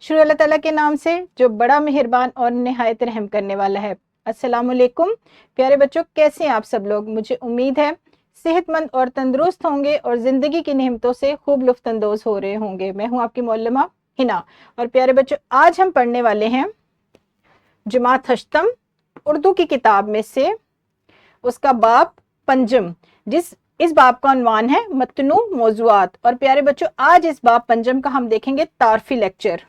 शुरू अल्लाह ताला के नाम से जो बड़ा मेहरबान और निहायत रहम करने वाला है। अस्सलाम वालेकुम प्यारे बच्चों, कैसे हैं आप सब लोग। मुझे उम्मीद है सेहतमंद और तंदुरुस्त होंगे और ज़िंदगी की नेमतों से खूब लुफ्तंदोज़ हो रहे होंगे। मैं हूं आपकी मौलमा हिना। और प्यारे बच्चों, आज हम पढ़ने वाले हैं जमात हश्तम उर्दू की किताब में से उसका बाब पंजम, इस बाब का उन्वान है मतनू मौज़ूआत। और प्यारे बच्चों, आज इस बाब पंजम का हम देखेंगे तारफी लेक्चर।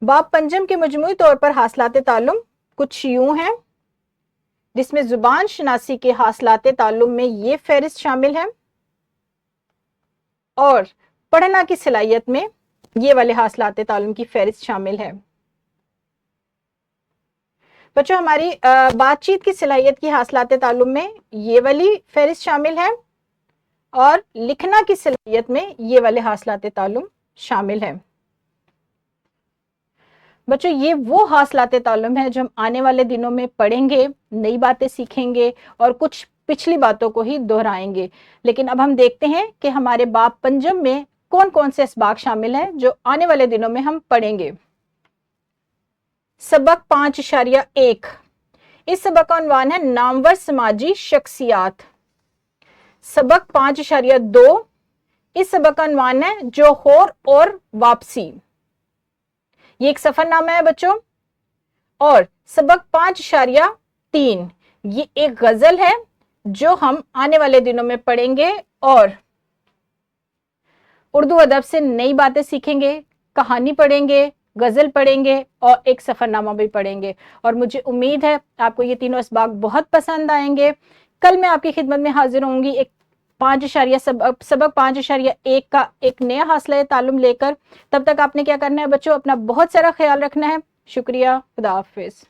बाब पंजम के मजमूई तौर पर हासिलात ताल्लुम कुछ यूं हैं, जिसमें जुबान शनासी के हासिलात ताल्लुम में ये फहरिस्त शामिल है और पढ़ना की सलाहियत में ये वाले हासिलात ताल्लुम की फहरिस्त शामिल है। बच्चों, हमारी बातचीत की सलाहियत की हासिलात ताल्लुम में ये वाली फहरिस्त शामिल है और लिखना की सलाहियत में ये वाले हासिलात ताल्लुम शामिल है। बच्चों, ये वो हासिलात ताल्लुम है जो हम आने वाले दिनों में पढ़ेंगे, नई बातें सीखेंगे और कुछ पिछली बातों को ही दोहराएंगे। लेकिन अब हम देखते हैं कि हमारे बाब पंजम में कौन कौन से असबाक शामिल हैं जो आने वाले दिनों में हम पढ़ेंगे। सबक 5.1, इस सबक का उन्वान है नामवर समाजी शख्सियात। सबक 5.2, इस सबक का उन्वान है जोहोर और वापसी। ये एक सफरनामा है बच्चों। और सबक 5.3, ये एक गजल है जो हम आने वाले दिनों में पढ़ेंगे और उर्दू अदब से नई बातें सीखेंगे, कहानी पढ़ेंगे, गजल पढ़ेंगे और एक सफरनामा भी पढ़ेंगे। और मुझे उम्मीद है आपको ये तीनों असबाक बहुत पसंद आएंगे। कल मैं आपकी खिदमत में हाजिर होंगी एक सबक 5.1 का एक नया हासिला ताल्लुम लेकर। तब तक आपने क्या करना है बच्चों, अपना बहुत सारा ख्याल रखना है। शुक्रिया, खुदा हाफिज।